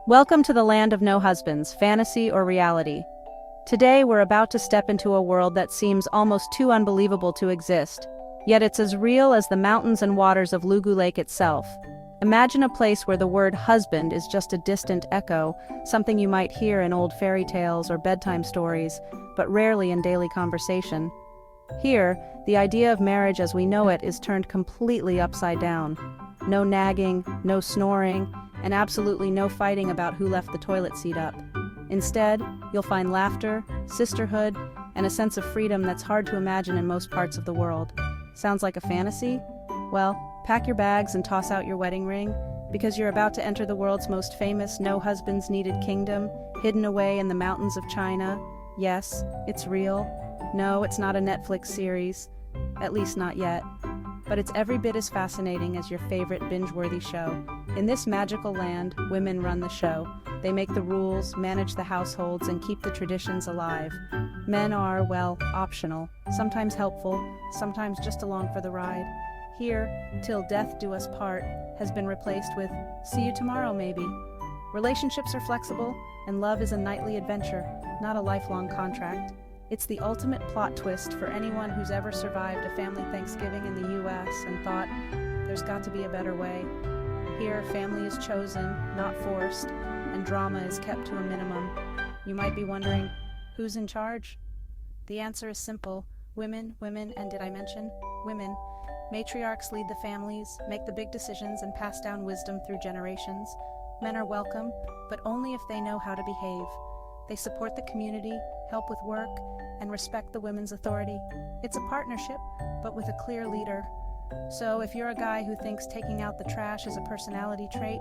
Welcome to the land of no husbands, fantasy or reality. Today we're about to step into a world that seems almost too unbelievable to exist, yet it's as real as the mountains and waters of Lugu Lake itself. Imagine a place where the word husband is just a distant echo, something you might hear in old fairy tales or bedtime stories, but rarely in daily conversation. Here, the idea of marriage as we know it is turned completely upside down. No nagging, no snoring, and absolutely no fighting about who left the toilet seat up. Instead, you'll find laughter, sisterhood, and a sense of freedom that's hard to imagine in most parts of the world. Sounds like a fantasy? Well, pack your bags and toss out your wedding ring, because you're about to enter the world's most famous no-husbands-needed kingdom, hidden away in the mountains of China. Yes, it's real. No, it's not a Netflix series. At least not yet. But it's every bit as fascinating as your favorite binge-worthy show. In this magical land, women run the show. They make the rules, manage the households, and keep the traditions alive. Men are, well, optional, sometimes helpful, sometimes just along for the ride. Here, "Till death do us part" has been replaced with "see you tomorrow, maybe." Relationships are flexible, and love is a nightly adventure, not a lifelong contract. It's the ultimate plot twist for anyone who's ever survived a family Thanksgiving in the US and thought, there's got to be a better way. Here, family is chosen, not forced, and drama is kept to a minimum. You might be wondering, who's in charge? The answer is simple. Women, and did I mention? Women. Matriarchs lead the families, make the big decisions, and pass down wisdom through generations. Men are welcome, but only if they know how to behave. They support the community, help with work, and respect the women's authority. It's a partnership, but with a clear leader. So if you're a guy who thinks taking out the trash is a personality trait,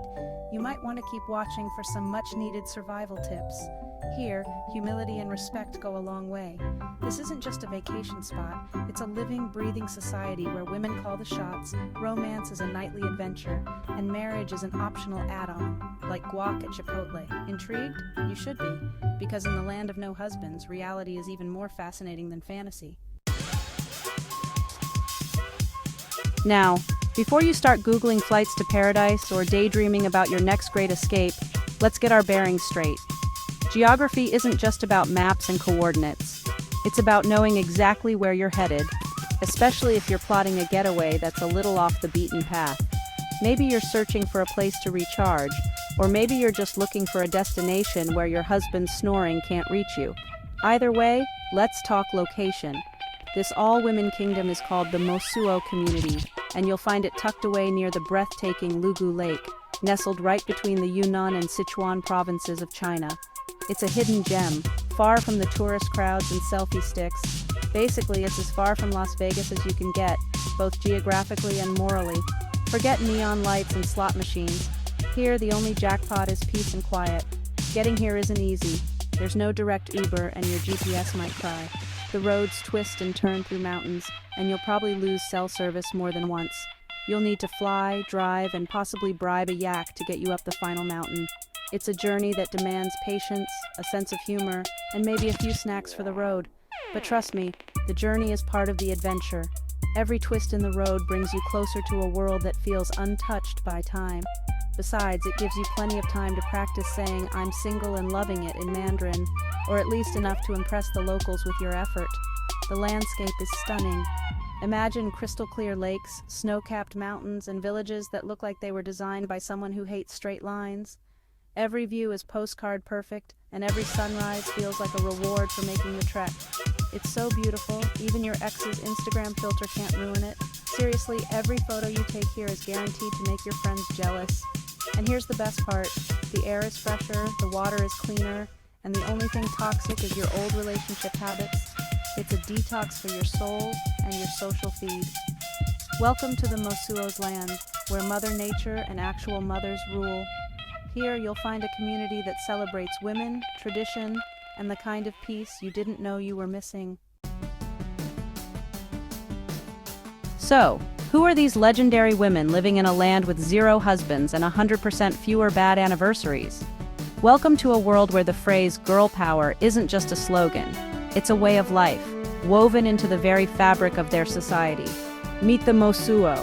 you might want to keep watching for some much-needed survival tips. Here, humility and respect go a long way. This isn't just a vacation spot, it's a living, breathing society where women call the shots, romance is a nightly adventure, and marriage is an optional add-on, like guac at Chipotle. Intrigued? You should be, because in the land of no husbands, reality is even more fascinating than fantasy. Now, before you start Googling flights to paradise or daydreaming about your next great escape, let's get our bearings straight. Geography isn't just about maps and coordinates. It's about knowing exactly where you're headed, especially if you're plotting a getaway that's a little off the beaten path. Maybe you're searching for a place to recharge, or maybe you're just looking for a destination where your husband's snoring can't reach you. Either way, let's talk location. This all-women kingdom is called the Mosuo community, and you'll find it tucked away near the breathtaking Lugu Lake, nestled right between the Yunnan and Sichuan provinces of China. It's a hidden gem, far from the tourist crowds and selfie sticks. Basically, it's as far from Las Vegas as you can get, both geographically and morally. Forget neon lights and slot machines. Here, the only jackpot is peace and quiet. Getting here isn't easy. There's no direct Uber, and your GPS might cry. The roads twist and turn through mountains, and you'll probably lose cell service more than once. You'll need to fly, drive, and possibly bribe a yak to get you up the final mountain. It's a journey that demands patience, a sense of humor, and maybe a few snacks for the road. But trust me, the journey is part of the adventure. Every twist in the road brings you closer to a world that feels untouched by time. Besides, it gives you plenty of time to practice saying "I'm single and loving it" in Mandarin, or at least enough to impress the locals with your effort. The landscape is stunning. Imagine crystal-clear lakes, snow-capped mountains, and villages that look like they were designed by someone who hates straight lines. Every view is postcard perfect, and every sunrise feels like a reward for making the trek. It's so beautiful, even your ex's Instagram filter can't ruin it. Seriously, every photo you take here is guaranteed to make your friends jealous. And here's the best part, the air is fresher, the water is cleaner, and the only thing toxic is your old relationship habits. It's a detox for your soul and your social feed. Welcome to the Mosuo's land, where Mother Nature and actual mothers rule. Here you'll find a community that celebrates women, tradition, and the kind of peace you didn't know you were missing. So, who are these legendary women living in a land with 0 husbands and 100% fewer bad anniversaries? Welcome to a world where the phrase "girl power" isn't just a slogan. It's a way of life, woven into the very fabric of their society. Meet the Mosuo.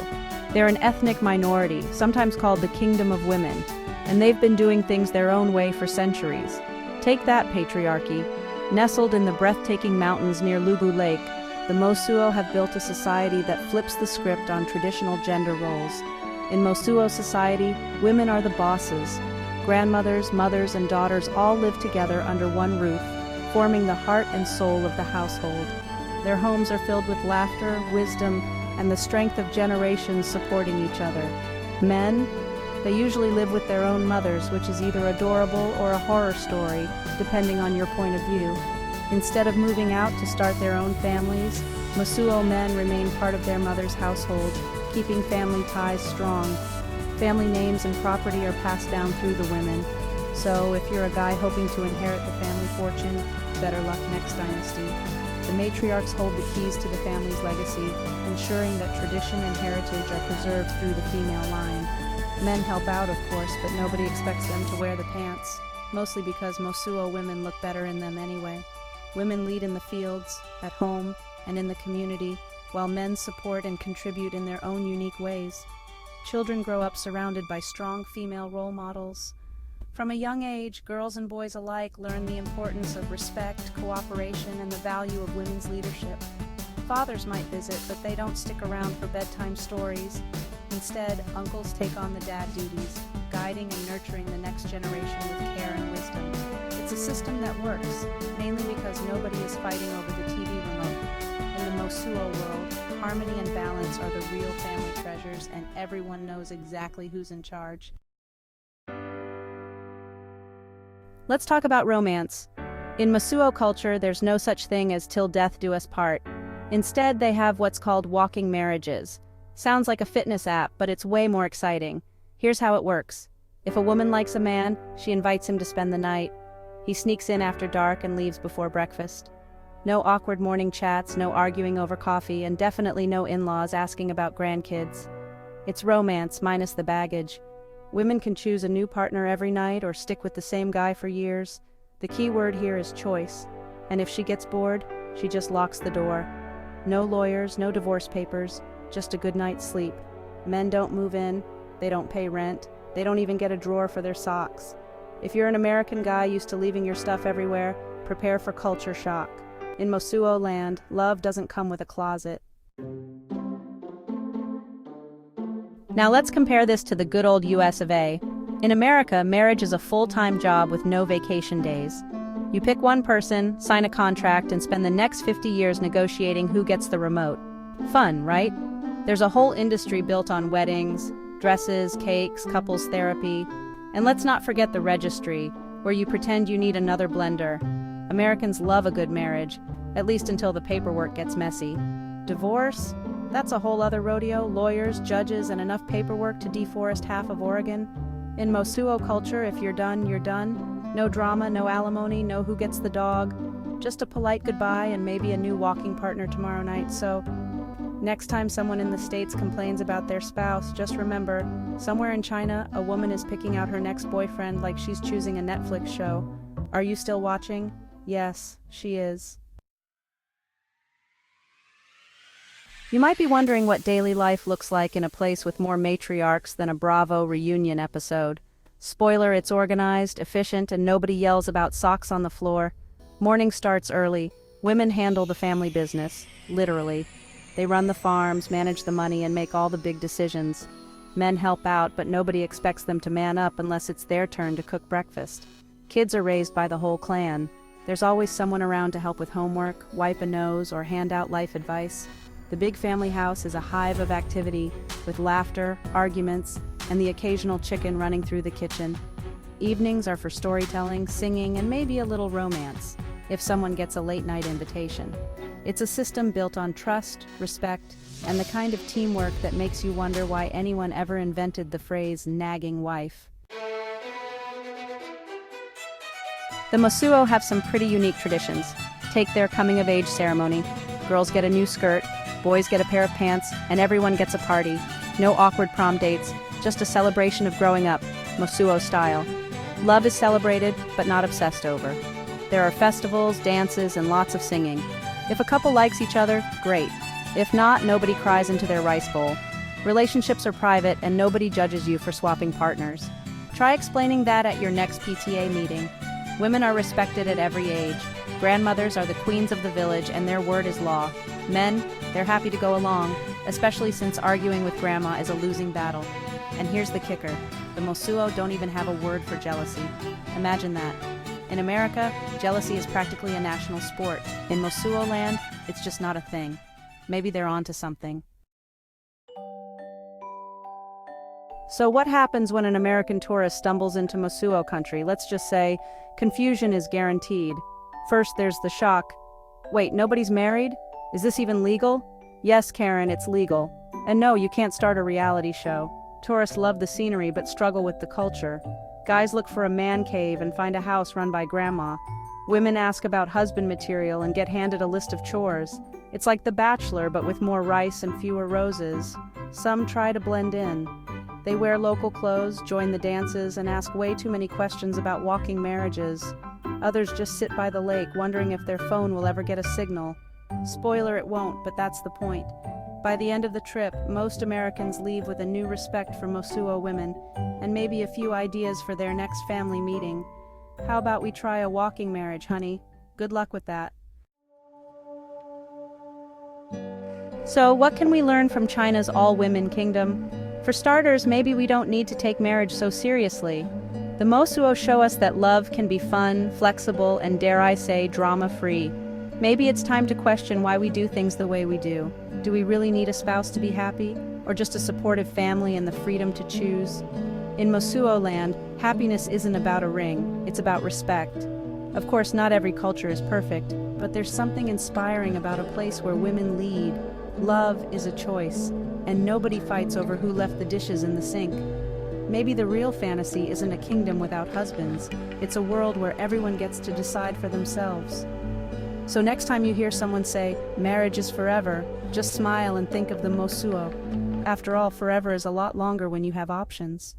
They're an ethnic minority, sometimes called the Kingdom of Women. and they've been doing things their own way for centuries. Take that, patriarchy. Nestled in the breathtaking mountains near Lugu Lake, the Mosuo have built a society that flips the script on traditional gender roles. In Mosuo society, women are the bosses. Grandmothers, mothers, and daughters all live together under one roof, forming the heart and soul of the household. Their homes are filled with laughter, wisdom, and the strength of generations supporting each other. Men, they usually live with their own mothers, which is either adorable or a horror story, depending on your point of view. Instead of moving out to start their own families, Mosuo men remain part of their mother's household, keeping family ties strong. Family names and property are passed down through the women. So, if you're a guy hoping to inherit the family fortune, better luck next dynasty. The matriarchs hold the keys to the family's legacy, ensuring that tradition and heritage are preserved through the female line. Men help out, of course, but nobody expects them to wear the pants, mostly because Mosuo women look better in them anyway. Women lead in the fields, at home, and in the community, while men support and contribute in their own unique ways. Children grow up surrounded by strong female role models. From a young age, girls and boys alike learn the importance of respect, cooperation, and the value of women's leadership. Fathers might visit, but they don't stick around for bedtime stories. Instead, uncles take on the dad duties, guiding and nurturing the next generation with care and wisdom. It's a system that works, mainly because nobody is fighting over the TV remote. In the Mosuo world, harmony and balance are the real family treasures, and everyone knows exactly who's in charge. Let's talk about romance. In Mosuo culture, there's no such thing as till death do us part. Instead, they have what's called walking marriages. Sounds like a fitness app, but it's way more exciting. Here's how it works. If a woman likes a man, she invites him to spend the night. He sneaks in after dark and leaves before breakfast. No awkward morning chats, no arguing over coffee, and definitely no in-laws asking about grandkids. It's romance minus the baggage. Women can choose a new partner every night or stick with the same guy for years. The key word here is choice. And if she gets bored, she just locks the door. No lawyers, no divorce papers, just a good night's sleep. Men don't move in, they don't pay rent, they don't even get a drawer for their socks. If you're an American guy used to leaving your stuff everywhere, prepare for culture shock. In Mosuo land, love doesn't come with a closet. Now let's compare this to the good old US of A. In America, marriage is a full-time job with no vacation days. You pick one person, sign a contract, and spend the next 50 years negotiating who gets the remote. Fun, right? There's a whole industry built on weddings, dresses, cakes, couples therapy, and let's not forget the registry, where you pretend you need another blender. Americans love a good marriage, at least until the paperwork gets messy. Divorce? That's a whole other rodeo, lawyers, judges, and enough paperwork to deforest half of Oregon. In Mosuo culture, if you're done, you're done. No drama, no alimony, no who gets the dog. Just a polite goodbye and maybe a new walking partner tomorrow night. So, next time someone in the States complains about their spouse, just remember, somewhere in China, a woman is picking out her next boyfriend like she's choosing a Netflix show. Are you still watching? Yes, she is. You might be wondering what daily life looks like in a place with more matriarchs than a Bravo reunion episode. Spoiler, it's organized, efficient, and nobody yells about socks on the floor. Morning starts early. Women handle the family business, literally. They run the farms, manage the money, and make all the big decisions. Men help out, but nobody expects them to man up unless it's their turn to cook breakfast. Kids are raised by the whole clan. There's always someone around to help with homework, wipe a nose, or hand out life advice. The big family house is a hive of activity, with laughter, arguments, and the occasional chicken running through the kitchen. Evenings are for storytelling, singing, and maybe a little romance, if someone gets a late-night invitation. It's a system built on trust, respect, and the kind of teamwork that makes you wonder why anyone ever invented the phrase nagging wife. The Mosuo have some pretty unique traditions. Take their coming-of-age ceremony. Girls get a new skirt, boys get a pair of pants, and everyone gets a party. No awkward prom dates, just a celebration of growing up, Mosuo style. Love is celebrated, but not obsessed over. There are festivals, dances, and lots of singing. If a couple likes each other, great. If not, nobody cries into their rice bowl. Relationships are private, and nobody judges you for swapping partners. Try explaining that at your next PTA meeting. Women are respected at every age. Grandmothers are the queens of the village and their word is law. Men, they're happy to go along, especially since arguing with grandma is a losing battle. And here's the kicker. The Mosuo don't even have a word for jealousy. Imagine that. In America, jealousy is practically a national sport. In Mosuo land, it's just not a thing. Maybe they're onto something. So what happens when an American tourist stumbles into Mosuo country? Let's just say, confusion is guaranteed. First there's the shock. Wait, nobody's married? Is this even legal? Yes, Karen, it's legal. And no, you can't start a reality show. Tourists love the scenery but struggle with the culture. Guys look for a man cave and find a house run by grandma. Women ask about husband material and get handed a list of chores. It's like The Bachelor but with more rice and fewer roses. Some try to blend in. They wear local clothes, join the dances, and ask way too many questions about walking marriages. Others just sit by the lake wondering if their phone will ever get a signal. Spoiler, it won't, but that's the point. By the end of the trip, most Americans leave with a new respect for Mosuo women, and maybe a few ideas for their next family meeting. How about we try a walking marriage, honey? Good luck with that. So, what can we learn from China's all-women kingdom? For starters, maybe we don't need to take marriage so seriously. The Mosuo show us that love can be fun, flexible, and dare I say, drama-free. Maybe it's time to question why we do things the way we do. Do we really need a spouse to be happy? Or just a supportive family and the freedom to choose? In Mosuo land, happiness isn't about a ring, it's about respect. Of course, not every culture is perfect, but there's something inspiring about a place where women lead. Love is a choice, and nobody fights over who left the dishes in the sink. Maybe the real fantasy isn't a kingdom without husbands. It's a world where everyone gets to decide for themselves. So next time you hear someone say, marriage is forever, just smile and think of the Mosuo. After all, forever is a lot longer when you have options.